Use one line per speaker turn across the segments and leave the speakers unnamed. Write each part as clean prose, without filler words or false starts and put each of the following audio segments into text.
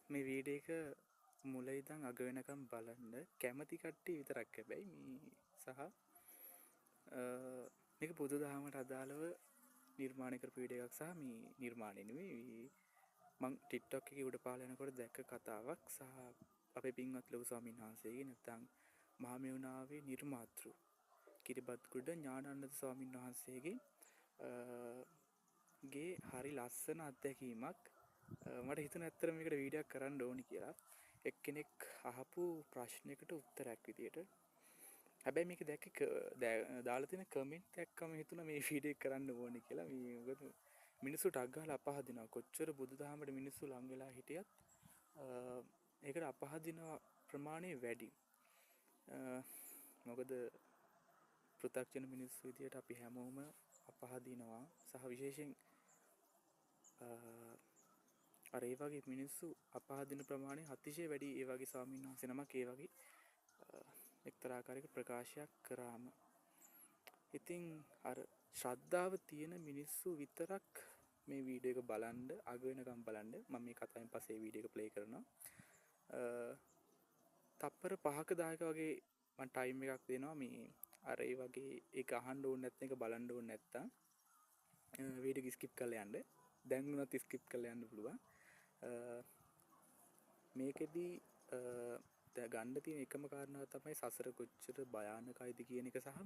මේ වීඩියෝ එක මුල ඉඳන් අග වෙනකම් බලන්න කැමති කට්ටිය විතරක් හැබැයි මේ සහ මේක බුදුදහමට අදාළව නිර්මාණය කරපු වීඩියෝ එකක් සහ මේ නිර්මාණය නෙවෙයි මං TikTok එකේ උඩ පාල යනකොට දැක්ක කතාවක් සහ අපේ පින්වත් ලොකු ස්වාමීන් වහන්සේගේ නැත්නම් මහමෙවුනාවේ නිර්මාතෘ කිරිබත්ගොඩ ඥානানন্দ ස්වාමීන් වහන්සේගේ ගේ හරි ලස්සන අත්දැකීමක් මට හිතුණා ඇත්තටම මේකට වීඩියෝ එකක් කරන්න ඕනි කියලා එක්කෙනෙක් අහපු ප්‍රශ්නයකට උත්තරයක් විදියට හැබැයි මේක දැක්කේ දාලා තියෙන කමෙන්ට් දැක්කම හිතුණා මේ වීඩියෝ එක කරන්න ඕනි කියලා මේ මොකද මිනිස්සු ටග් ගහලා අපහදිනවා කොච්චර බුදුදහමට මිනිස්සු ලං වෙලා හිටියත් ඒකට අපහදින ප්‍රමාණය වැඩි මොකද පෘථග්ජන මිනිස්සු විදියට අපි හැමෝම අපහදිනවා සහ විශේෂයෙන් අර ඒ වගේ මිනිස්සු අපහදින ප්‍රමාණය අතිශය වැඩි ඒ වගේ ස්වාමීන් වහන්සේ නමක් ඒ වගේ එක්තරා ආකාරයක ප්‍රකාශයක් කරාම ඉතින් අර ශ්‍රද්ධාව තියෙන මිනිස්සු විතරක් මේ වීඩියෝ එක බලන්න අග වෙනකම් බලන්න මම මේ කතාවෙන් පස්සේ වීඩියෝ එක ප්ලේ කරනවා තප්පර 5ක 10ක වගේ මම ටයිම් එකක් දෙනවා මේ අර ඒ වගේ ඒක අහන්න ඕනේ නැත්නම් ඒක බලන්න ඕනේ නැත්තම් වීඩියෝ එක ස්කිප් කරලා යන්න දැන් උනත් ස්කිප් කරලා යන්න පුළුවන් මේකෙදී ගන්න තියෙන එකම කාරණාව තමයි සසර කොච්චර භයානකයිද කියන එක සහ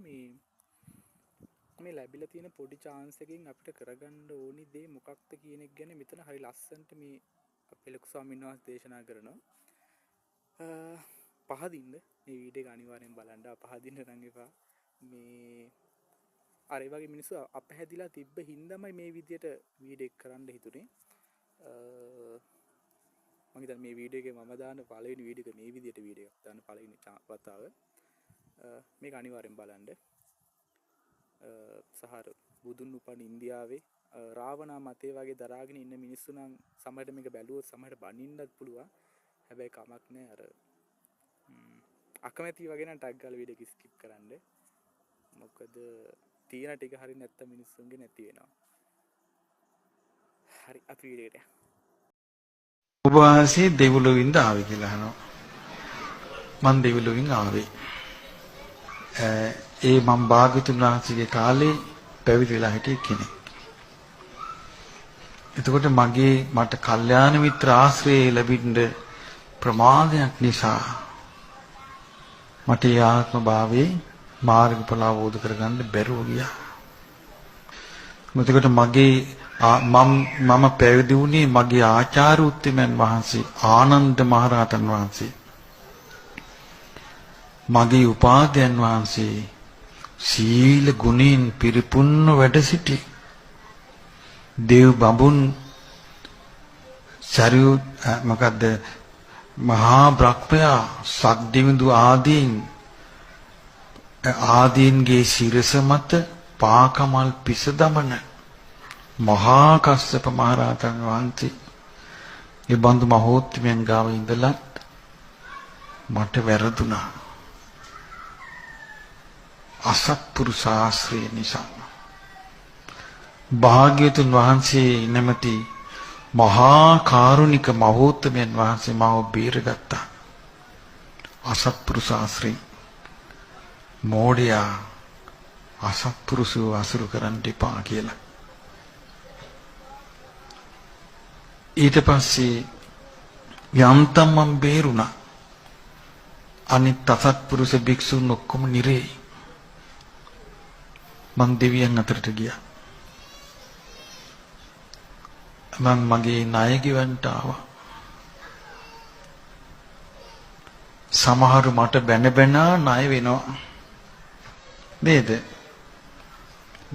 මේ ලැබිලා තියෙන පොඩි chance එකකින් අපිට කරගන්න ඕනි දේ මොකක්ද කියන එක ගැන මෙතන හරි ලස්සනට මේ අපේ ලොකු ස්වාමීන් වහන්සේ දේශනා කරනවා පහදින්න මේ වීඩියෝ එක අනිවාර්යෙන් බලන්න අපහදින්න නම් එපා මේ අර ඒ වගේ මිනිස්සු අපහැදිලා තිබ්බ හින්දාමයි මේ විදියට වීඩියෝ එක කරන්න හිතුනේ මම හිතන්නේ මේ වීඩියෝ එකේ මම දාන පළවෙනි වීඩියෝ එක මේ විදියට වීඩියෝ එකක් දාන පළවෙනි වතාව මේක අනිවාර්යෙන් බලන්න සහර බුදුන් උපන් ඉන්දියාවේ රාවණා මතේ වගේ දරාගෙන ඉන්න මිනිස්සු නම් සමහරට මේක බැලුවොත් සමහරට බනින්නත් පුළුවන් හැබැයි කමක් නැහැ අර අකමැති වගේ නම් ටැග් ගාලා වීඩියෝ එක ස්කිප් කරන්න මොකද තියෙන ටික හරිය නැත්තම් මිනිස්සුන්ගේ නැති වෙනවා හරි අපි වීඩියෝ එකට
ඔබ වහන්සේ දෙව්ලොවින්ද ආවේ කියලා අහනවා. මම දෙව්ලොවින් ආවේ. ඒ මම භාග්‍යතුන් වහන්සේගේ කාලේ පැවිදි වෙලා හිටිය කෙනෙක්. එතකොට මට කල්යාණ මිත්‍ර ආශ්‍රය ලැබින්න ප්‍රමාදයක් නිසා මට ආත්ම භාවයේ මාර්ගඵල අවබෝධ කරගන්න බැරුව ගියා. එතකොට මම පැවිදි වුණේ මගේ ආචාර්ය උත්තමයන් වහන්සේ ආනන්ද මහරහතන් වහන්සේ මගේ උපාධ්‍යයන් වහන්සේ සීල ගුණයෙන් පිරිපුන්ව වැඩ සිටි දේව බඹුන් මොකද්ද මහා බ්‍රහ්මයා සක්දිවිඳු ආදීන්ගේ සිරස මත පාකමල් පිස දමන මහා කස්සප මහරහතන් වහන්සේ ඒ බඳු මහෝත්තමයන් ගාව ඉඳලා මට වැරදුනා අසත්පුරුෂ ආශ්‍රය නිසා භාග්‍යවතුන් වහන්සේ නැමැති මහා කාරුණික මහෝත්තමයන් වහන්සේ මාව බේරගත්තා අසත්පුරුෂ ආශ්‍රය මෝඩයා අසත්පුරුෂව අසුරු කරන්න එපා කියලා ඊට පස්සේ යන්තම් මම බේරුණා අනිත් අසත්පුරුෂ භික්ෂුන් ඔක්කොම නිරේ මං දෙවියන් අතරට ගියා මං මගේ ණය ගෙවන්නට ආවා සමහරු මට බැන ණය වෙනවා නේද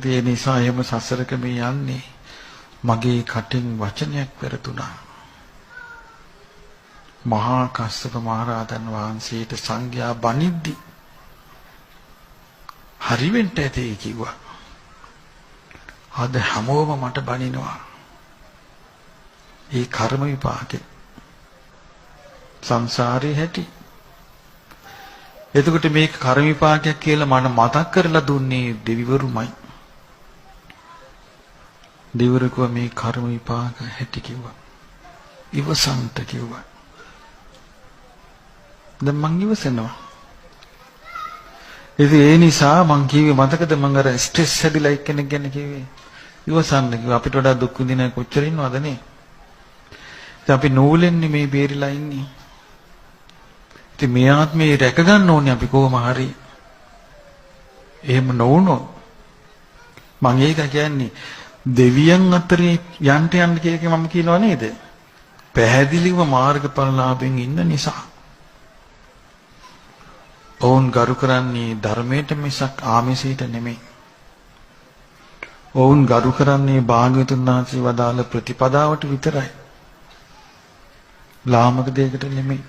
ඒ නිසා එහෙම සසරක මේ යන්නේ මගේ කටින් වචනයක් වැරදුනා මහා කස්සප මහරහතන් වහන්සේට සංඝයා බනිද්දි හරි වෙන්න ඇති කිව්වා අද හැමෝම මට බනිනවා ඒ කර්ම විපාකේ සංසාරේ හැටි එතකොට මේක කර්ම විපාකයක් කියලා මම මතක් කරලා දුන්නේ දෙවිවරුමයි දෙවිවරු කිව්වා මේ කර්ම විපාක හැටි කිව්වා ඉවසන්ත කිව්වා දැන් මං ඉවසනවා. ඉතින් ඒ නිසා මං කිව්වේ මතකද මං අර ස්ට්‍රෙස් හැදිලා එක්කෙනෙක් ගැන කිව්වේ. ඉවසන්න කිව්වා. අපිට වඩා දුක් විඳින අය කොච්චර ඉන්නවද නේ? ඉතින් අපි නූලෙන්නේ මේ බේරිලා ඉන්නේ. ඉතින් මේ ආත්මේ රැක ගන්න ඕනේ අපි කොහොම හරි. එහෙම නොවුනොත් මම ඒක කියන්නේ දෙවියන් අතරේ යන්න කියලා මම කියනවා නේද? පැහැදිලිව මාර්ගඵලලාභෙන් ඉන්න නිසා. ඔවුන් ගරු කරන්නේ ධර්මයට මිසක් ආමිසයට නෙමෙයි. ඔවුන් ගරු කරන්නේ භාග්‍යවතුන් වහන්සේ වදාළ ප්‍රතිපදාවට විතරයි. ලාමක දෙයකට නෙමෙයි.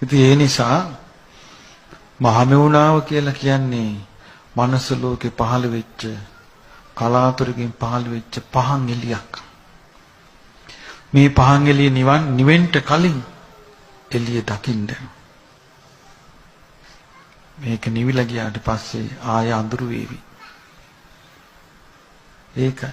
ඉතින් ඒ නිසා මහමෙවුනාව කියලා කියන්නේ මනස ලෝකේ පහළ වෙච්ච කලාතුරකින් පහළ වෙච්ච පහන් එළියක්. මේ පහන් එළිය නිවෙන්න කලින් එළිය දකින්න. මේක නිවිලා ගියාට පස්සේ ආය අඳුරු වේවි. ඒකයි.